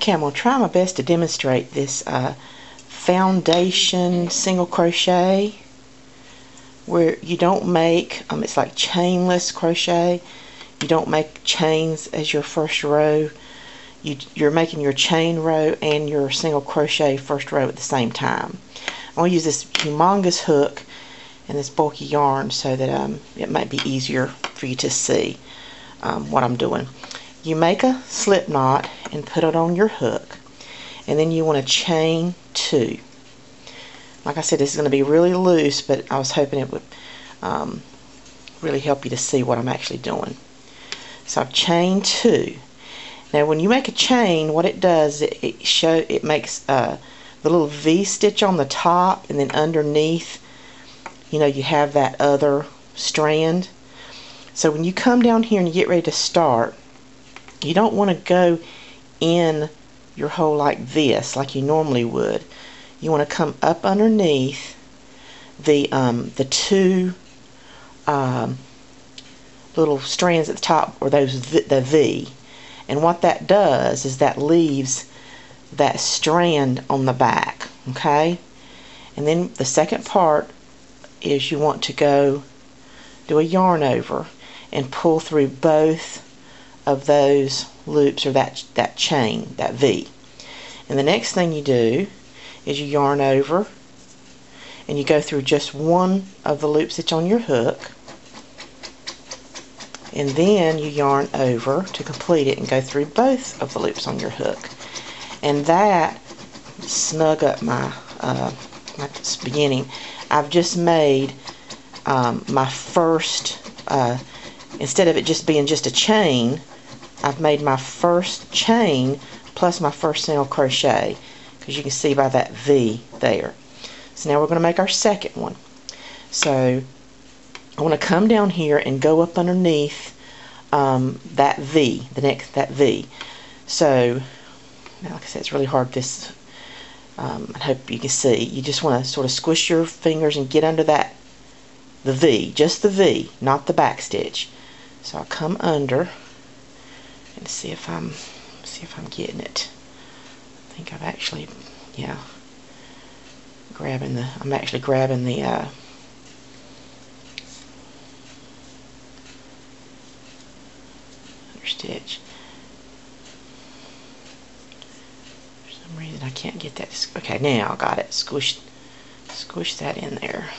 Okay, I'm going to try my best to demonstrate this foundation single crochet where you don't make, it's like chainless crochet. You don't make chains as your first row. You're making your chain row and your single crochet first row at the same time. I'm going to use this humongous hook and this bulky yarn so that it might be easier for you to see what I'm doing. You make a slip knot and put it on your hook, and then you want to chain 2. Like I said, this is going to be really loose, but I was hoping it would really help you to see what I'm actually doing. So I've chained 2. Now when you make a chain, what it does, it makes the little V stitch on the top, and then underneath, you know, you have that other strand. So when you come down here and you get ready to start, you don't want to go in your hole like this, like you normally would. You want to come up underneath the 2 little strands at the top, or the V. And what that does is that leaves that strand on the back, okay? And then the second part is you want to go do a yarn over and pull through both of those loops, or that chain, that V. And the next thing you do is you yarn over and you go through just one of the loops that's on your hook, and then you yarn over to complete it and go through both of the loops on your hook. And that snug up my beginning. I've just made my first, instead of it just being just a chain, I've made my first chain plus my first single crochet, because you can see by that V there. So now we're going to make our second one. So I want to come down here and go up underneath that V, that V. So now, like I said, it's really hard. This I hope you can see. You just want to sort of squish your fingers and get under the V, just the V, not the back stitch. So I'll come under and see if I'm getting it. I think I've actually, yeah, I'm actually grabbing the under stitch. For some reason I can't get that. Okay, now I got it. Squish that in there.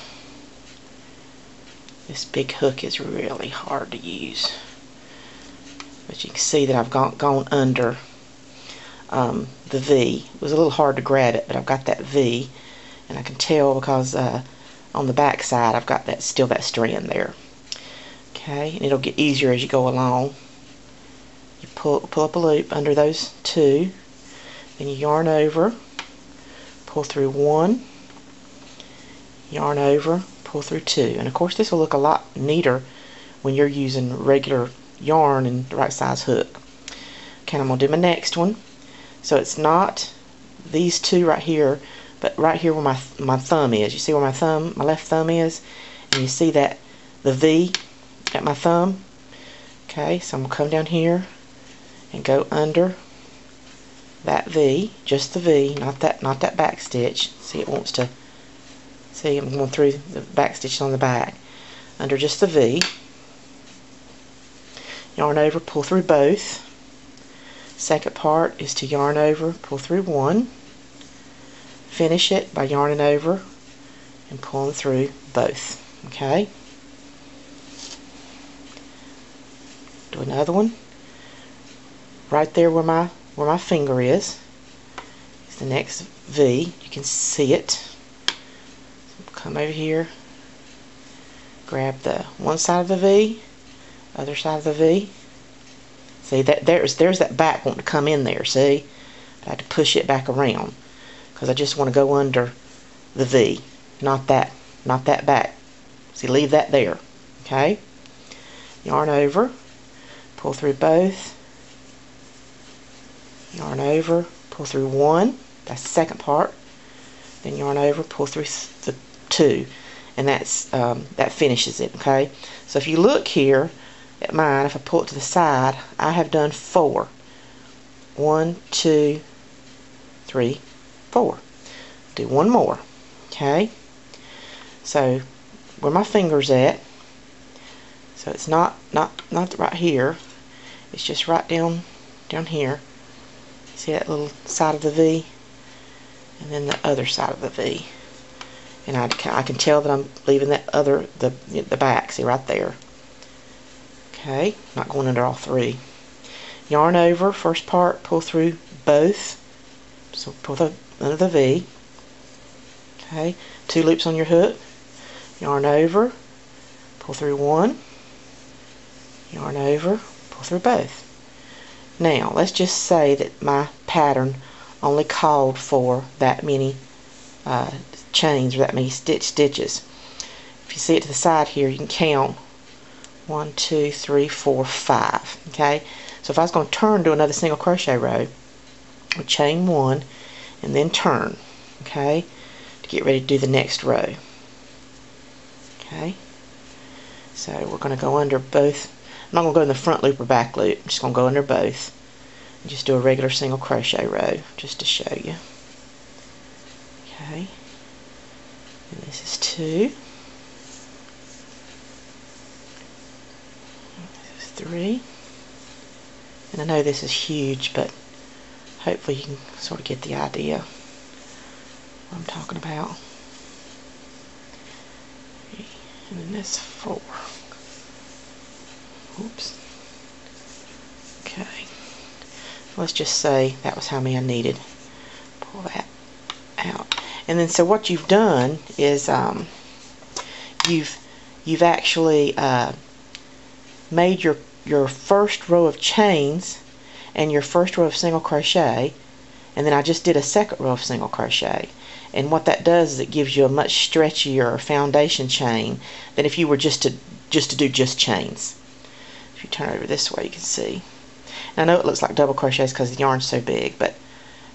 This big hook is really hard to use, but you can see that I've gone under the V. It was a little hard to grab it, but I've got that V, and I can tell because on the back side I've got still that strand there. Okay, and it'll get easier as you go along. You pull up a loop under those 2, then you yarn over, pull through 1, yarn over, pull through 2, and of course this will look a lot neater when you're using regular yarn and the right size hook. Okay, I'm going to do my next one. So it's not these 2 right here, but right here where my thumb is. You see where my left thumb is? And you see that the V at my thumb? Okay, so I'm going to come down here and go under that V, just the V, not that back stitch. See, it wants to, see, I'm going through the back stitches on the back. Under just the V, yarn over, pull through both. Second part is to yarn over, pull through 1, finish it by yarning over and pulling through both. Okay, do another one right there where my finger is the next V. You can see it. So come over here, grab the one side of the V, other side of the V. See, that there's that back wanting to come in there. See, I had to push it back around because I just want to go under the V, not that back. See, leave that there. Okay, yarn over, pull through both, yarn over, pull through 1. That's the second part. Then yarn over, pull through the 2, and that finishes it. Okay, so if you look here at mine, if I pull it to the side, I have done 4. 1, 2, 3, 4. Do one more. Okay, so where my finger's at, so it's not right here, it's just right down here. See that little side of the V, and then the other side of the V, and I can tell that I'm leaving that other the back. See right there. Okay, not going under all 3. Yarn over first part, pull through both. So pull under the V. Okay, 2 loops on your hook. Yarn over, pull through 1. Yarn over, pull through both. Now let's just say that my pattern only called for that many chains, or that many stitches. If you see it to the side here, you can count 1, 2, 3, 4, 5. Okay, so if I was going to turn to another single crochet row, I would chain 1 and then turn. Okay, to get ready to do the next row. Okay, so we're going to go under both. I'm not going to go in the front loop or back loop. I'm just going to go under both and just do a regular single crochet row just to show you. Okay, and this is 2. This is 3. And I know this is huge, but hopefully you can sort of get the idea what I'm talking about. And then this 4. Oops. Okay. Let's just say that was how many I needed. Pull that out. And then so what you've done is you've actually made your first row of chains and your first row of single crochet, and then I just did a second row of single crochet. And what that does is it gives you a much stretchier foundation chain than if you were just to do just chains. If you turn it over this way, you can see. And I know it looks like double crochets because the yarn's so big, but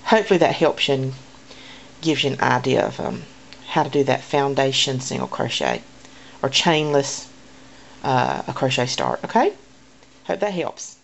hopefully that helps you and gives you an idea of how to do that foundation single crochet or chainless a crochet start. Okay, hope that helps.